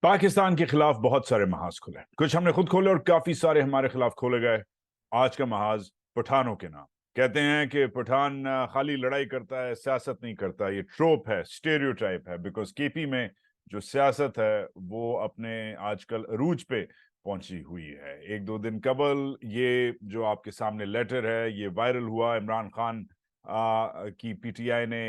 पाकिस्तान के खिलाफ बहुत सारे महाज खुले, कुछ हमने खुद खोले और काफी सारे हमारे खिलाफ खोले गए। आज का महाज पठानों के नाम। कहते हैं कि पठान खाली लड़ाई करता है, सियासत नहीं करता। ये ट्रोप है, स्टेरियोटाइप है, बिकॉज केपी में जो सियासत है वो अपने आजकल अरूज पे पहुंची हुई है। एक दो दिन कबल ये जो आपके सामने लेटर है ये वायरल हुआ। इमरान खान की पीटीआई ने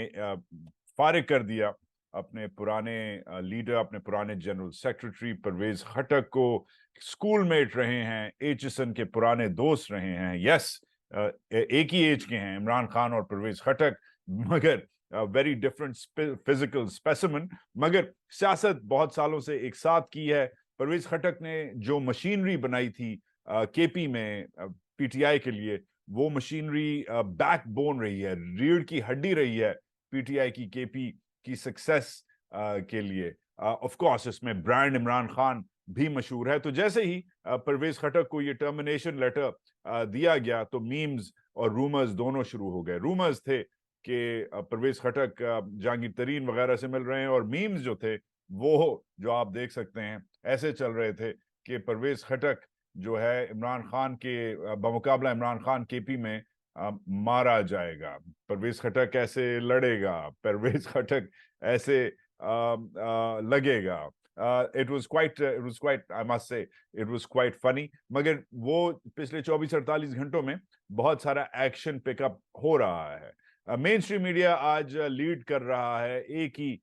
फारिग कर दिया अपने पुराने लीडर, अपने पुराने जनरल सेक्रेटरी परवेज खटक को। स्कूल मेट रहे हैं, एचएसएन के पुराने दोस्त रहे हैं। यस, एक ही एज के हैं इमरान खान और परवेज खटक, मगर वेरी डिफरेंट फिजिकल स्पेसिमन। मगर सियासत बहुत सालों से एक साथ की है। परवेज खटक ने जो मशीनरी बनाई थी केपी में पीटीआई के लिए, वो मशीनरी बैकबोन रही है, रीढ़ की हड्डी रही है पीटीआई की, केपी की सक्सेस के लिए। ऑफ कोर्स इसमें ब्रांड इमरान खान भी मशहूर है। तो जैसे ही परवेज खटक को ये टर्मिनेशन लेटर दिया गया तो मीम्स और रूमर्स दोनों शुरू हो गए। रूमर्स थे कि परवेज खटक जहांगीर तरीन वगैरह से मिल रहे हैं, और मीम्स जो थे वो जो आप देख सकते हैं ऐसे चल रहे थे कि परवेज खटक जो है इमरान खान के बमुकाबला इमरान खान केपी में मारा जाएगा, परवेज खटक ऐसे लड़ेगा, परवेज खटक ऐसे लगेगा। It was quite I must say it was quite funny. मगर वो पिछले 24-48 घंटों में बहुत सारा एक्शन पिकअप हो रहा है। मेन स्ट्रीम मीडिया आज लीड कर रहा है एक ही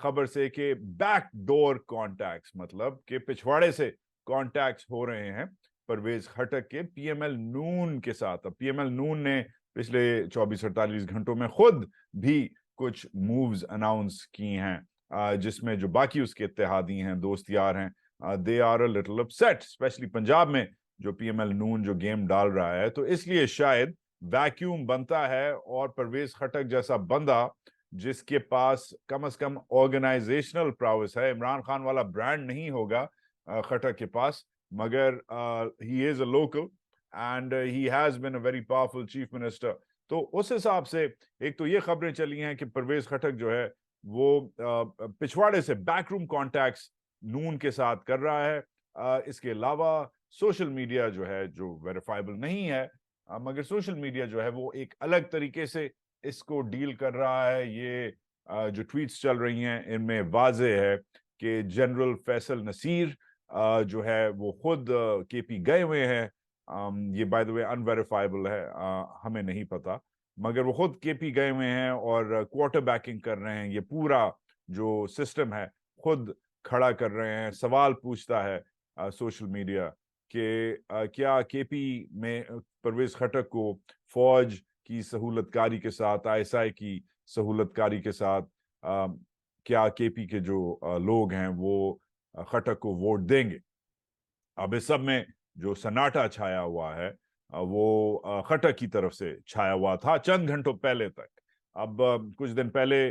खबर से कि बैक डोर कॉन्टैक्ट्स, मतलब कि पिछवाड़े से कॉन्टैक्ट्स हो रहे हैं परवेज खटक के पीएमएल नून के साथ। अब पीएमएल नून ने पिछले 24-48 घंटों में खुद भी कुछ मूव्स अनाउंस की हैं, जिसमें जो बाकी उसके इत्तेहादी हैं, दोस्त यार हैं, they are a little upset, specially Punjab में जो पीएमएल नून जो गेम डाल रहा है। तो इसलिए शायद वैक्यूम बनता है और परवेज खटक जैसा बंदा जिसके पास कम से कम ऑर्गेनाइजेशनल प्राउस है, इमरान खान वाला ब्रांड नहीं होगा खटक के पास, मगर he is a local and he has been a very powerful chief minister. तो उस हिसाब से एक तो ये खबरें चली हैं कि परवेज खटक जो है वो पिछवाड़े से बैकरूम कॉन्टैक्ट्स नून के साथ कर रहा है। इसके अलावा सोशल मीडिया जो है, जो वेरीफाइबल नहीं है, मगर सोशल मीडिया जो है वो एक अलग तरीके से इसको डील कर रहा है। ये जो ट्वीट्स चल रही हैं इनमें वाजे है कि जनरल फैसल नसीर जो है वो खुद केपी गए हुए हैं। ये बाय द वे अनवेरिफाइबल है, हमें नहीं पता, मगर वो खुद केपी गए हुए हैं और क्वार्टर बैकिंग कर रहे हैं। ये पूरा जो सिस्टम है खुद खड़ा कर रहे हैं। सवाल पूछता है सोशल मीडिया कि क्या केपी में परवेज खटक को फौज की सहूलतकारी के साथ, आईएसआई की सहूलतकारी के साथ, क्या केपी के जो लोग हैं वो खटक को वोट देंगे। अब इस सब में जो सन्नाटा छाया हुआ है वो खटक की तरफ से छाया हुआ था चंद घंटों पहले तक। अब कुछ दिन पहले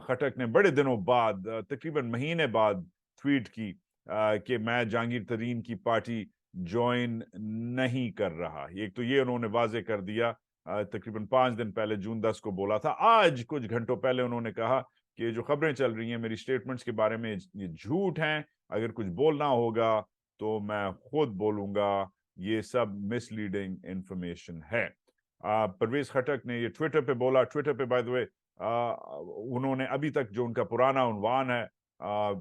खटक ने बड़े दिनों बाद, तकरीबन महीने बाद ट्वीट की कि मैं जहांगीर तरीन की पार्टी ज्वाइन नहीं कर रहा। एक तो ये उन्होंने वाजे कर दिया, तकरीबन 5 दिन पहले जून 10 को बोला था। आज कुछ घंटों पहले उन्होंने कहा कि जो खबरें चल रही हैं मेरी स्टेटमेंट्स के बारे में ये झूठ हैं, अगर कुछ बोलना होगा तो मैं खुद बोलूंगा, ये सब मिसलीडिंग इंफॉर्मेशन है। परवेज खटक ने ये ट्विटर पे बोला। ट्विटर पे बाय द वे उन्होंने अभी तक जो उनका पुराना उन्वान है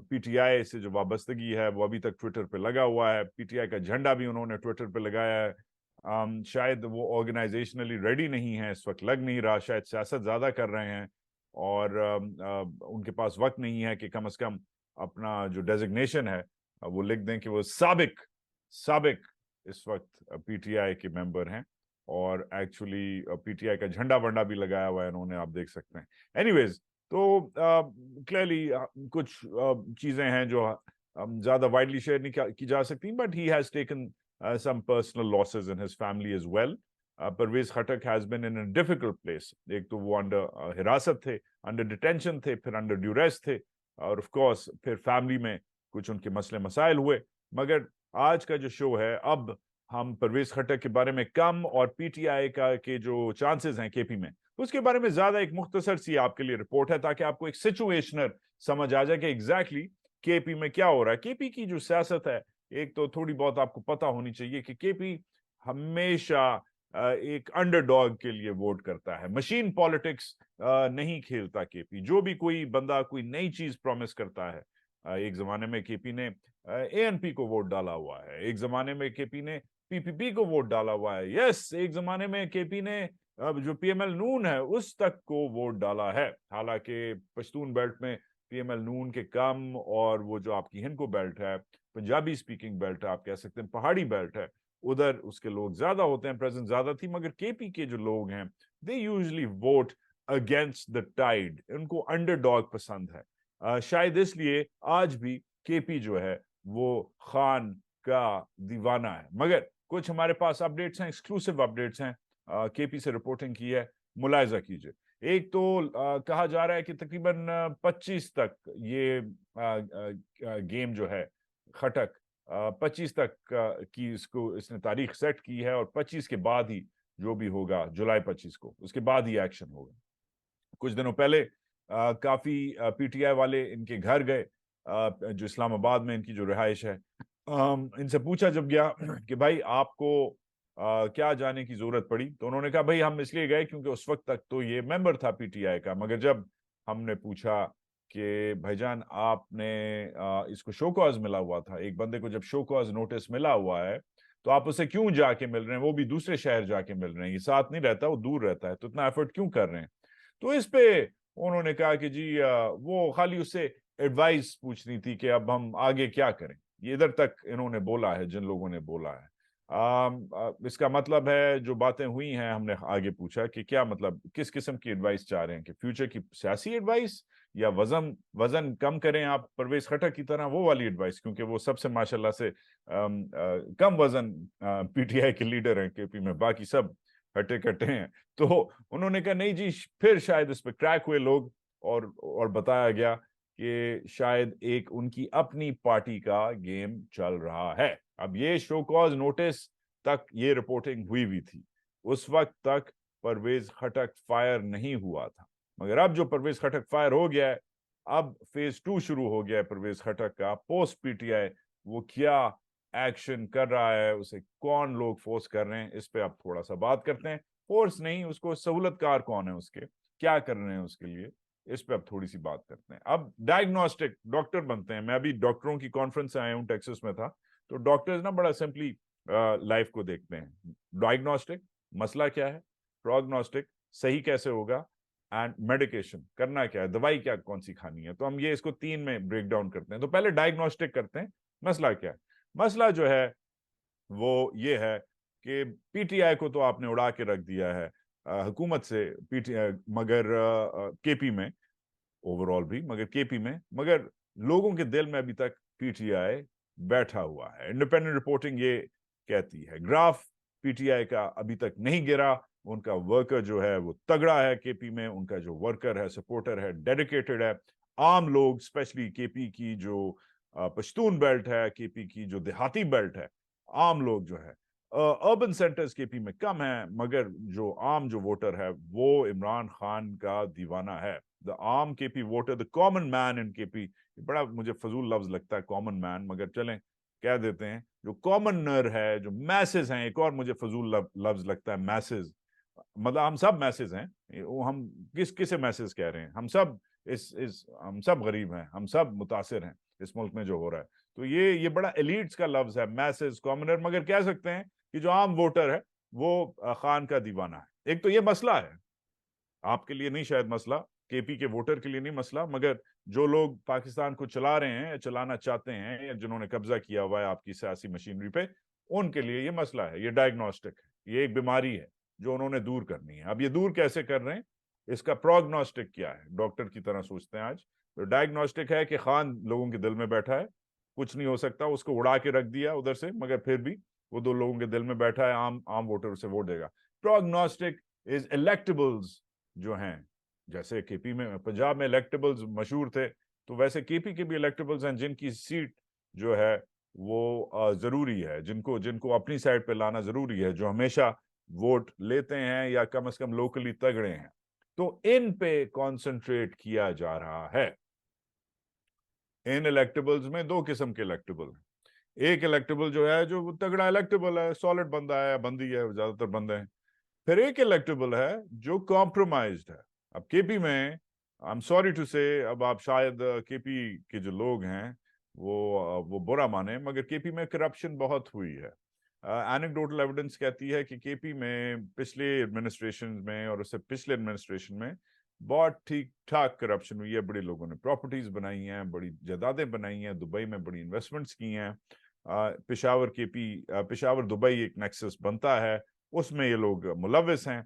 पीटीआई से जो वाबस्तगी है वो अभी तक ट्विटर पे लगा हुआ है। पीटीआई का झंडा भी उन्होंने ट्विटर पे लगाया है। शायद वो ऑर्गेनाइजेशनली रेडी नहीं है, इस वक्त लग नहीं रहा, शायद सियासत ज्यादा कर रहे हैं और उनके पास वक्त नहीं है कि कम से कम अपना जो डेजिग्नेशन है वो लिख दें कि वो साबिक साबिक इस वक्त पीटीआई के मेंबर हैं। और एक्चुअली पीटीआई का झंडा वंडा भी लगाया हुआ है इन्होंने, आप देख सकते हैं। एनीवेज, तो क्लियरली कुछ चीजें हैं जो ज्यादा वाइडली शेयर नहीं की जा सकती, but he has taken some personal losses in his family as well. Parvez Khatak has been in a difficult place. एक तो वो अंडर हिरासत थे, अंडर डिटेंशन थे, फिर अंडर ड्यूरेस थे, और ऑफ कोर्स फिर फैमिली में कुछ उनके मसले मसाइल हुए। मगर आज का जो शो है, अब हम परवेज खटक के बारे में कम और पीटीआई का के जो चांसेस हैं केपी में, उसके बारे में ज्यादा एक मुख्तसर सी आपके लिए रिपोर्ट है, ताकि आपको एक सिचुएशनर समझ आ जाए कि एग्जैक्टली केपी में क्या हो रहा है। केपी की जो सियासत है, एक तो थोड़ी बहुत आपको पता होनी चाहिए कि केपी हमेशा एक अंडरडॉग के लिए वोट करता है। मशीन पॉलिटिक्स नहीं खेलता केपी। जो भी कोई बंदा कोई नई चीज प्रॉमिस करता है, एक जमाने में केपी ने एएनपी को वोट डाला हुआ है, एक जमाने में केपी ने पीपीपी को वोट डाला हुआ है, यस, एक जमाने में केपी ने अब जो पीएमएल नून है उस तक को वोट डाला है। हालांकि पश्तून बेल्ट में पीएमएल नून के कम, और वो जो आपकी हिंदको बेल्ट है, पंजाबी स्पीकिंग बेल्ट है, आप कह सकते हैं पहाड़ी बेल्ट है, उधर उसके लोग ज्यादा होते हैं, प्रेजेंस ज्यादा थी। मगर केपी के जो लोग हैं, they usually vote against the tide, उनको अंडरडॉग पसंद है। शायद इसलिए आज भी केपी जो है वो खान का दीवाना है। मगर कुछ हमारे पास अपडेट्स हैं, एक्सक्लूसिव अपडेट्स हैं, केपी से रिपोर्टिंग की है, मुलायजा कीजिए। एक तो कहा जा रहा है कि तकरीबन 25 तक ये गेम जो है खटक 25 तक की इसने तारीख सेट की है, और 25 के बाद ही जो भी होगा, जुलाई 25 को, उसके बाद ही एक्शन होगा। कुछ दिनों पहले काफी पीटीआई वाले इनके घर गए, जो इस्लामाबाद में इनकी जो रिहाइश है। इनसे पूछा जब गया कि भाई आपको क्या जाने की जरूरत पड़ी, तो उन्होंने कहा भाई हम इसलिए गए क्योंकि उस वक्त तक तो ये मेंबर था पीटीआई का। मगर जब हमने पूछा कि भाईजान आपने इसको शो कॉज मिला हुआ था, एक बंदे को जब शो कॉज नोटिस मिला हुआ है तो आप उसे क्यों जाके मिल रहे हैं, वो भी दूसरे शहर जाके मिल रहे हैं, ये साथ नहीं रहता, वो दूर रहता है, तो इतना एफर्ट क्यों कर रहे हैं। तो इस पे उन्होंने कहा कि जी वो खाली उससे एडवाइस पूछनी थी कि अब हम आगे क्या करें। ये इधर तक इन्होंने बोला है, जिन लोगों ने बोला है। इसका मतलब है जो बातें हुई हैं, हमने आगे पूछा कि क्या मतलब, किस किस्म की एडवाइस चाह रहे हैं, कि फ्यूचर की सियासी एडवाइस, या वजन वजन कम करें आप परवेज खट्टर की तरह, वो वाली एडवाइस, क्योंकि वो सबसे माशाल्लाह से कम वजन पीटीआई के लीडर हैं केपी में, बाकी सब हट्टे कट्टे हैं। तो उन्होंने कहा नहीं जी, फिर शायद इस पे क्रैक हुए लोग, और बताया गया कि शायद एक उनकी अपनी पार्टी का गेम चल रहा है। अब ये शो कॉज नोटिस तक ये रिपोर्टिंग हुई थी, उस वक्त तक परवेज खटक फायर नहीं हुआ था। मगर अब जो परवेज खटक फायर हो गया है, अब फेज 2 शुरू हो गया है परवेज खटक का पोस्ट पीटीआई। वो क्या एक्शन कर रहा है, उसे कौन लोग फोर्स कर रहे हैं, इस पे आप थोड़ा सा बात करते हैं। फोर्स नहीं, उसको सहूलतकार कौन है, उसके क्या कर रहे हैं उसके लिए, इस पे अब थोड़ी सी बात करते हैं। अब डायग्नोस्टिक डॉक्टर बनते हैं। मैं अभी डॉक्टरों की कॉन्फ्रेंस से आया हूँ, टेक्सास में था, तो डॉक्टर्स ना बड़ा सिंपली लाइफ को देखते हैं। डायग्नोस्टिक, मसला क्या है, प्रोग्नोस्टिक, सही कैसे होगा, एंड मेडिकेशन, करना क्या है, दवाई क्या कौन सी खानी है। तो हम ये इसको 3 में ब्रेक डाउन करते हैं। तो पहले डायग्नोस्टिक करते हैं, मसला क्या है। मसला जो है वो ये है कि पीटीआई को तो आपने उड़ा के रख दिया है हुकूमत से, पीटीआई, मगर केपी में ओवरऑल भी, मगर केपी में, मगर लोगों के दिल में अभी तक पीटीआई बैठा हुआ है। इंडिपेंडेंट रिपोर्टिंग ये कहती है, ग्राफ पीटीआई का अभी तक नहीं गिरा। उनका वर्कर जो है वो तगड़ा है केपी में, उनका जो वर्कर है, सपोर्टर है, डेडिकेटेड है। आम लोग, स्पेशली केपी की जो पश्तून बेल्ट है, केपी की जो देहाती बेल्ट है, आम लोग जो है, अर्बन सेंटर्स केपी में कम है, मगर जो आम जो वोटर है वो इमरान खान का दीवाना है। द आम KP voter, the common man in KP, बड़ा मुझे फजूल लफ्ज लगता है कॉमन मैन, मगर चलें कह देते हैं, जो कॉमनर है, जो मैसेज हैं, एक और मुझे फजूल लफ्ज लगता है मैसेज, मतलब हम सब मैसेज हैं, वो हम किसे मैसेज कह रहे हैं, हम सब इस हम सब गरीब हैं, हम सब मुतासिर हैं इस मुल्क में जो हो रहा है। तो ये बड़ा एलिट्स का लफ्ज है, मैसेज, कॉमनर, मगर कह सकते हैं कि जो आम वोटर है वो खान का दीवाना है। एक तो ये मसला है, आपके लिए नहीं शायद मसला, केपी के वोटर के लिए नहीं मसला, मगर जो लोग पाकिस्तान को चला रहे हैं, चलाना चाहते हैं, या जिन्होंने कब्जा किया हुआ है आपकी सियासी मशीनरी पे, उनके लिए ये मसला है, ये डायग्नोस्टिक है, ये एक बीमारी है जो उन्होंने दूर करनी है। अब ये दूर कैसे कर रहे हैं, इसका प्रोग्नोस्टिक क्या है, डॉक्टर की तरह सोचते हैं आज। तो डायग्नोस्टिक है कि खान लोगों के दिल में बैठा है, कुछ नहीं हो सकता, उसको उड़ा के रख दिया उधर से, मगर फिर भी वो दो लोगों के दिल में बैठा है, आम आम वोटर उसे वोट देगा। प्रोग्नोस्टिक इज इलेक्टेबल्स जो हैं, जैसे केपी में, पंजाब में इलेक्टेबल्स मशहूर थे, तो वैसे केपी के भी इलेक्टेबल्स हैं जिनकी सीट जो है वो जरूरी है, जिनको जिनको अपनी साइड पे लाना जरूरी है, जो हमेशा वोट लेते हैं या कम से कम लोकली तगड़े हैं। तो इन पे कंसंट्रेट किया जा रहा है। इन इलेक्टेबल्स में दो किस्म के इलेक्टेबल हैं। एक इलेक्टेबल जो है जो तगड़ा इलेक्टेबल है, सॉलिड बंदा है, बंदी है, ज्यादातर बंदे हैं। फिर एक इलेक्टेबल है जो कॉम्प्रोमाइज्ड है। अब केपी में आई एम सॉरी टू से, अब आप शायद केपी के जो लोग हैं वो बुरा माने, मगर केपी में करप्शन बहुत हुई है। एनेक्डोटल एविडेंस कहती है कि केपी में पिछले एडमिनिस्ट्रेशन में और उससे पिछले एडमिनिस्ट्रेशन में बहुत ठीक ठाक करप्शन हुई है। बड़े लोगों ने प्रॉपर्टीज बनाई हैं, बड़ी जायदादें बनाई हैं, दुबई में बड़ी इन्वेस्टमेंट्स की हैं। पेशावर दुबई एक नेक्सस बनता है, उसमें ये लोग मुलविस हैं।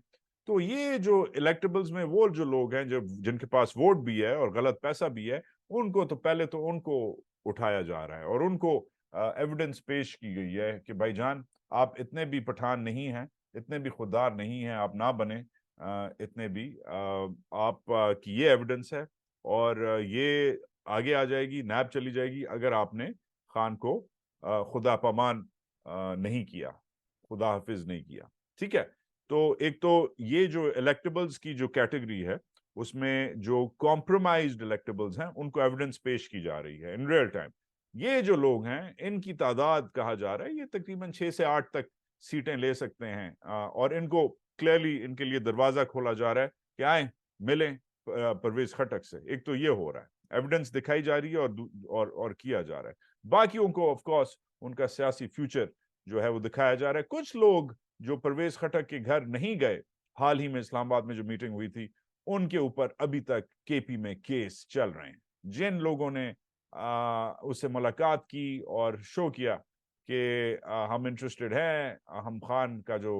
तो ये जो इलेक्टेबल्स में वो जो लोग हैं जो जिनके पास वोट भी है और गलत पैसा भी है, उनको तो पहले तो उनको उठाया जा रहा है और उनको एविडेंस पेश की गई है कि भाईजान आप इतने भी पठान नहीं हैं, इतने भी खुददार नहीं हैं, आप ना बने इतने भी। आप की ये एविडेंस है और ये आगे आ जाएगी, नैब चली जाएगी अगर आपने खान को खुदा पमान नहीं किया, खुदा हाफिज नहीं किया। ठीक है, तो एक तो ये जो इलेक्टेबल्स की जो कैटेगरी है उसमें जो कॉम्प्रोमाइज्ड इलेक्टेबल्स हैं उनको एविडेंस पेश की जा रही है इन रियल टाइम। ये जो लोग हैं इनकी तादाद कहा जा रहा है ये तकरीबन 6 से 8 तक सीटें ले सकते हैं और इनको क्लियरली इनके लिए दरवाजा खोला जा रहा है कि आए मिलें परवेज खटक से। एक तो ये हो रहा है, एविडेंस दिखाई जा रही है और किया जा रहा है। बाकियों को ऑफ कोर्स उनका सियासी फ्यूचर जो है वो दिखाया जा रहा है। कुछ लोग जो परवेज खटक के घर नहीं गए, हाल ही में इस्लामाबाद में जो मीटिंग हुई थी, उनके ऊपर अभी तक केपी में केस चल रहे हैं। जिन लोगों ने उससे मुलाकात की और शो किया कि हम इंटरेस्टेड हैं, हम खान का जो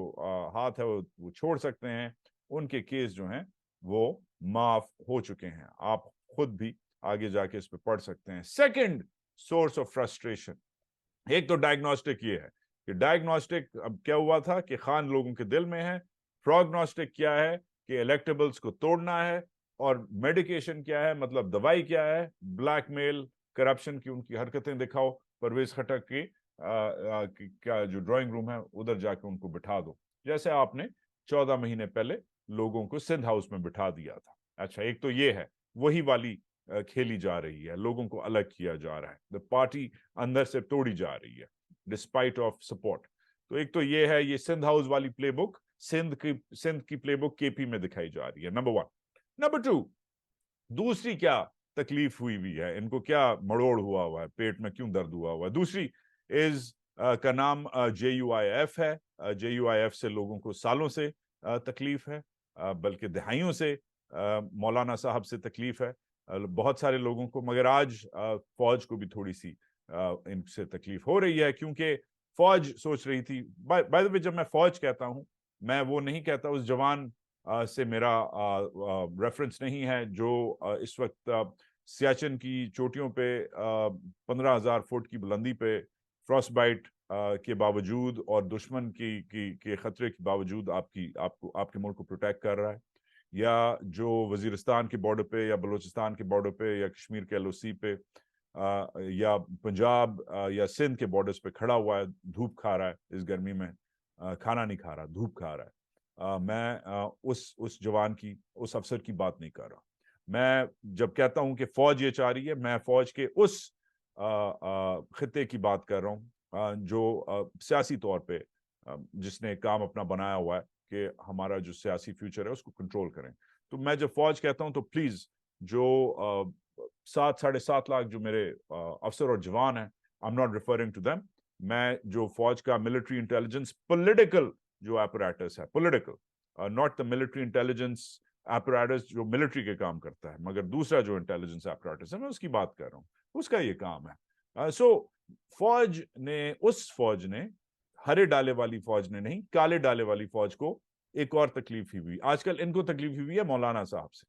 हाथ है वो छोड़ सकते हैं, उनके केस जो हैं वो माफ हो चुके हैं। आप खुद भी आगे जाके इस पे पढ़ सकते हैं। सेकंड सोर्स ऑफ फ्रस्ट्रेशन, एक तो डायग्नोस्टिक ये है कि डायग्नोस्टिक अब क्या हुआ था कि खान लोगों के दिल में है, प्रोग्नोस्टिक क्या है कि इलेक्टेबल्स को तोड़ना है, और मेडिकेशन क्या है, मतलब दवाई क्या है, ब्लैकमेल, करप्शन की उनकी हरकतें दिखाओ, परवेज खटक की क्या जो ड्राइंग रूम है उधर जाके उनको बिठा दो, जैसे आपने 14 महीने पहले लोगों को सिंध हाउस में बिठा दिया था। अच्छा, एक तो ये है, वही वाली खेली जा रही है, लोगों को अलग किया जा रहा है, द पार्टी अंदर से तोड़ी जा रही है डिस्पाइट ऑफ सपोर्ट। तो एक तो ये है, ये सिंध हाउस वाली प्लेबुक, सिंध की प्लेबुक केपी में दिखाई जा रही है, नंबर 1। नंबर 2, दूसरी क्या तकलीफ हुई है इनको, क्या मरोड़ हुआ है, पेट में क्यों दर्द हुआ है। दूसरी इज का नाम JUIF है। JUIF से लोगों को सालों से तकलीफ है, बल्कि दहाइयों से मौलाना साहब से तकलीफ है बहुत सारे लोगों को, मगर आज फौज को भी थोड़ी सी इनसे तकलीफ हो रही है, क्योंकि फौज सोच रही थी, बाय द वे जब मैं फौज कहता हूं, मैं वो नहीं कहता उस जवान से मेरा रेफरेंस नहीं है जो इस वक्त सियाचिन की चोटियों पे 15,000 फुट की बुलंदी पे फ्रॉस्टबाइट के बावजूद और दुश्मन के खतरे के बावजूद आपके मुल्क को प्रोटेक्ट कर रहा है, या जो वजीरिस्तान के बॉर्डर पे या बलूचिस्तान के बॉर्डर पे या कश्मीर के LOC पे या पंजाब या सिंध के बॉर्डर्स पे खड़ा हुआ है, धूप खा रहा है इस गर्मी में, खाना नहीं खा रहा, धूप खा रहा है। मैं उस जवान की, उस अफसर की बात नहीं कर रहा। मैं जब कहता हूं कि फौज ये चाह रही है, मैं फौज के उस खिते की बात कर रहा हूं जो सियासी तौर पे जिसने काम अपना बनाया हुआ है कि हमारा जो सियासी फ्यूचर है उसको कंट्रोल करें। तो मैं जब फौज कहता हूं तो प्लीज जो 7-7.5 लाख जो मेरे अफसर और जवान हैं, I am not referring to them. मैं जो फौज का मिलिट्री इंटेलिजेंस पॉलिटिकल जो एपरेटस है, political, not the military intelligence apparatus जो मिलिट्री के काम करता है, मगर दूसरा जो इंटेलिजेंस एपरेटस है मैं उसकी बात कर रहा हूँ, उसका ये काम है। सो उस फौज ने, हरे डाले वाली फौज ने नहीं, काले डाले वाली फौज को एक और तकलीफ हुई। आजकल इनको तकलीफ हुई है मौलाना साहब से,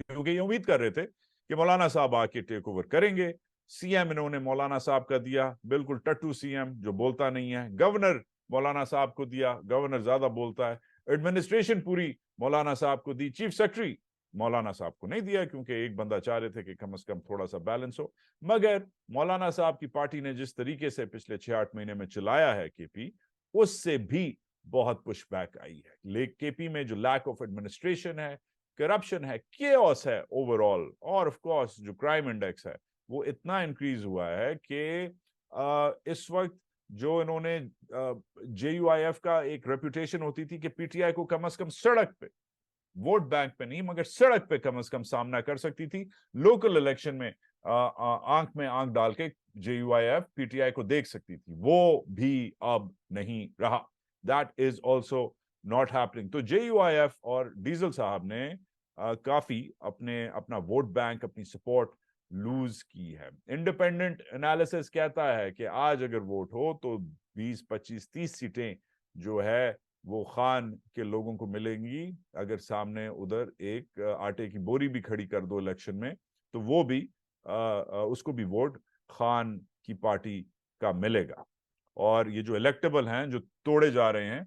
क्योंकि ये उम्मीद कर रहे थे कि मौलाना साहब आके टेक ओवर करेंगे। CM इन्होंने मौलाना साहब का दिया, बिल्कुल टट्टू CM जो बोलता नहीं है। गवर्नर मौलाना साहब को दिया, गवर्नर ज्यादा बोलता है। एडमिनिस्ट्रेशन पूरी मौलाना साहब को दी, चीफ सेक्रेटरी मौलाना साहब को नहीं दिया, क्योंकि एक बंदा चाह रहे थे कि कम से कम थोड़ा सा बैलेंस हो। मगर मौलाना साहब की पार्टी ने जिस तरीके से पिछले 6-8 महीने में चलाया है केपी, उससे भी बहुत पुशबैक आई है। केपी में जो लैक ऑफ एडमिनिस्ट्रेशन है, करप्शन है, केओस है ओवरऑल, और ऑफ कोर्स जो क्राइम इंडेक्स है وہ اتنا انکریز ہوا ہے کہ اس وقت جو انہوں نے JUIF کا ایک ریپوٹیشن ہوتی تھی کہ PTI کو کم از کم سڑک پہ، ووٹ بینک پہ نہیں مگر سڑک پہ کم از کم سامنا کر سکتی تھی، لوکل الیکشن میں آنکھ میں آنکھ ڈال کے JUIF PTI کو دیکھ سکتی تھی، وہ بھی اب نہیں رہا. That is also not happening. تو JUIF اور ڈیزل صاحب نے کافی اپنا ووٹ بینک، اپنی سپورٹ لوز کی ہے. انڈیپینڈنٹ انالیسس کہتا ہے کہ آج اگر ووٹ ہو تو 20 25 30 سیٹیں جو ہے وہ خان کے لوگوں کو ملیں گی. اگر سامنے ادھر ایک آٹے کی بوری بھی کھڑی کر دو الیکشن میں تو وہ بھی اس کو بھی ووٹ خان کی پارٹی کا ملے گا. اور یہ جو الیکٹیبل ہیں جو توڑے جا رہے ہیں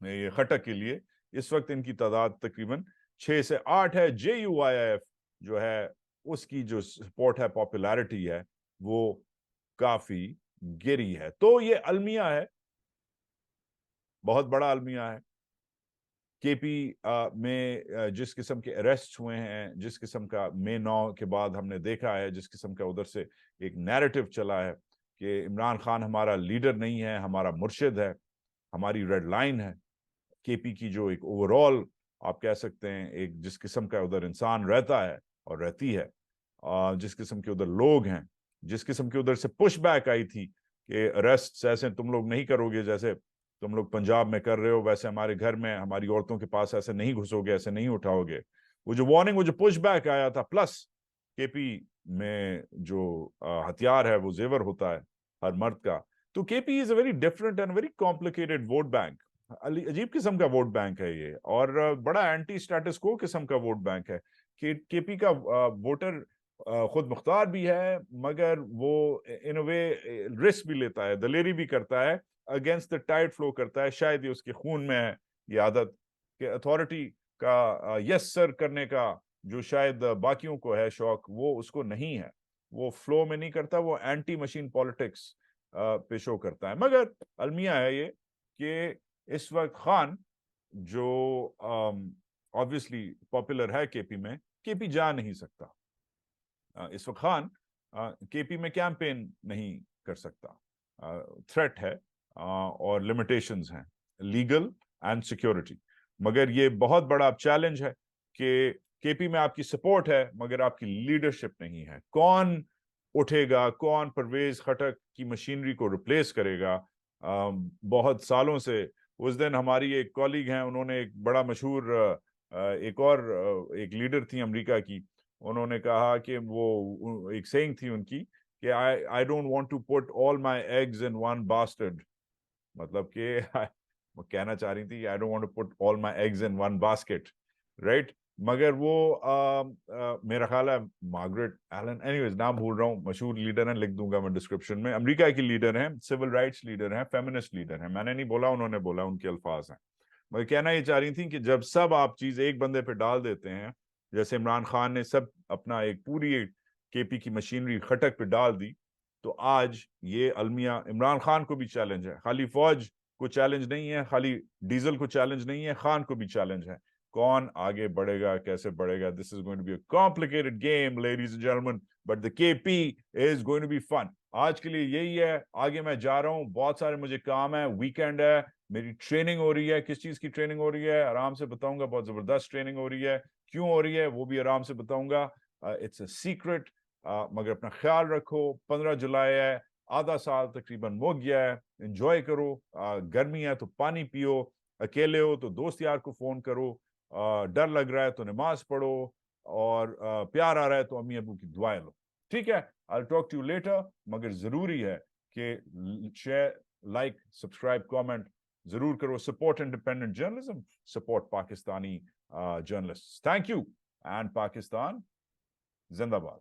یہ خٹک کے لیے، اس وقت ان کی تعداد تقریباً 6 سے 8 ہے. JUIF جو ہے اس کی جو سپورٹ ہے، پاپولیرٹی ہے، وہ کافی گری ہے. تو یہ المیہ ہے، بہت بڑا المیہ ہے. KP میں جس قسم کے اریسٹ ہوئے ہیں، جس قسم کا مئی 9 کے بعد ہم نے دیکھا ہے، جس قسم کا ادھر سے ایک نیریٹو چلا ہے کہ عمران خان ہمارا لیڈر نہیں ہے، ہمارا مرشد ہے، ہماری ریڈ لائن ہے. KP کی جو ایک اوورال آپ کہہ سکتے ہیں ایک جس قسم کا ادھر انسان رہتا ہے اور رہتی ہے، جس قسم کے ادھر لوگ ہیں، جس قسم کے ادھر سے پش بیک آئی تھی کہ اریسٹ ایسے تم لوگ نہیں کرو گے جیسے تم لوگ پنجاب میں کر رہے ہو، ویسے ہمارے گھر میں ہماری عورتوں کے پاس ایسے نہیں گھسو گے، ایسے نہیں اٹھاؤ گے. وہ جو وارننگ، وہ جو پش بیک آیا تھا، پلس KP میں جو ہتھیار ہے وہ زیور ہوتا ہے ہر مرد کا. تو KP is a very different and very complicated vote bank. عجیب قسم کا ووٹ بینک ہے یہ، اور بڑا اینٹی اسٹیٹس کو قسم کا ووٹ بینک ہے. KP کا ووٹر خود مختار بھی ہے، مگر وہ ان وے رسک بھی لیتا ہے، دلیری بھی کرتا ہے، اگینسٹ دا ٹائڈ فلو کرتا ہے. شاید یہ اس کے خون میں ہے یہ عادت کہ اتھارٹی کا یس سر کرنے کا جو شاید باقیوں کو ہے شوق، وہ اس کو نہیں ہے. وہ فلو میں نہیں کرتا، وہ اینٹی مشین پالیٹکس پہ شو کرتا ہے. مگر المیہ ہے یہ کہ اس وقت خان جو obviously پاپولر ہے KP میں، KP جا نہیں سکتا. اس وقت خان KP میں کیمپین نہیں کر سکتا. تھریٹ ہے اور لمیٹیشنز ہیں، لیگل اینڈ سیکیورٹی. مگر یہ بہت بڑا چیلنج ہے کہ KP میں آپ کی سپورٹ ہے مگر آپ کی لیڈرشپ نہیں ہے. کون اٹھے گا، کون پرویز خٹک کی مشینری کو ریپلیس کرے گا؟ بہت سالوں سے اس دن ہماری ایک کالیگ ہیں، انہوں نے ایک بڑا مشہور ایک لیڈر تھی امریکہ کی، انہوں نے کہا کہ وہ ایک سینگ تھی ان کی کہ I don't want to put all my eggs in one basket. مطلب کہ وہ کہنا چاہ رہی تھی I don't want to put all my eggs in one basket, right? مگر وہ میرا خیال ہے مارگریٹ ایلن، اینیویز نام بھول رہا ہوں، مشہور لیڈر ہیں، لکھ دوں گا میں ڈسکرپشن میں. امریکہ کی لیڈر ہیں، سول رائٹس لیڈر ہیں، فیمنسٹ لیڈر ہیں. میں نے نہیں بولا، انہوں نے بولا، ان کے الفاظ ہیں. مگر کہنا یہ چاہ رہی تھی کہ جب سب آپ چیز ایک بندے پہ ڈال دیتے ہیں، جیسے عمران خان نے سب اپنا ایک پوری KP کی مشینری خٹک پہ ڈال دی، تو آج یہ المیہ عمران خان کو بھی چیلنج ہے. خالی فوج کو چیلنج نہیں ہے، خالی ڈیزل کو چیلنج نہیں ہے، خان کو بھی چیلنج ہے. کون آگے بڑھے گا، کیسے بڑھے گا؟ This is going to be a complicated game, ladies and gentlemen, but the KP is going to be fun. آج کے لیے یہی ہے. آگے میں جا رہا ہوں، بہت سارے مجھے کام ہے، ویکینڈ ہے، میری ٹریننگ ہو رہی ہے. کس چیز کی ٹریننگ ہو رہی ہے آرام سے بتاؤں گا. بہت زبردست ٹریننگ ہو رہی ہے. کیوں ہو رہی ہے وہ بھی آرام سے بتاؤں گا. It's a secret. مگر اپنا خیال رکھو. 15 جولائی ہے، آدھا سال تقریباً ہو گیا ہے. انجوائے کرو. گرمی ہے تو پانی پیو، اکیلے ہو تو دوست یار کو فون کرو، ڈر لگ رہا ہے تو نماز پڑھو، اور پیار آ رہا ہے تو امی ابو کی دعائیں لو. ٹھیک ہے، I'll talk to you later. مگر ضروری ہے کہ شیئر، لائک، سبسکرائب، کامنٹ ضرور کرو. Support independent journalism, support Pakistani journalist. Thank you, and Pakistan زندہ باد.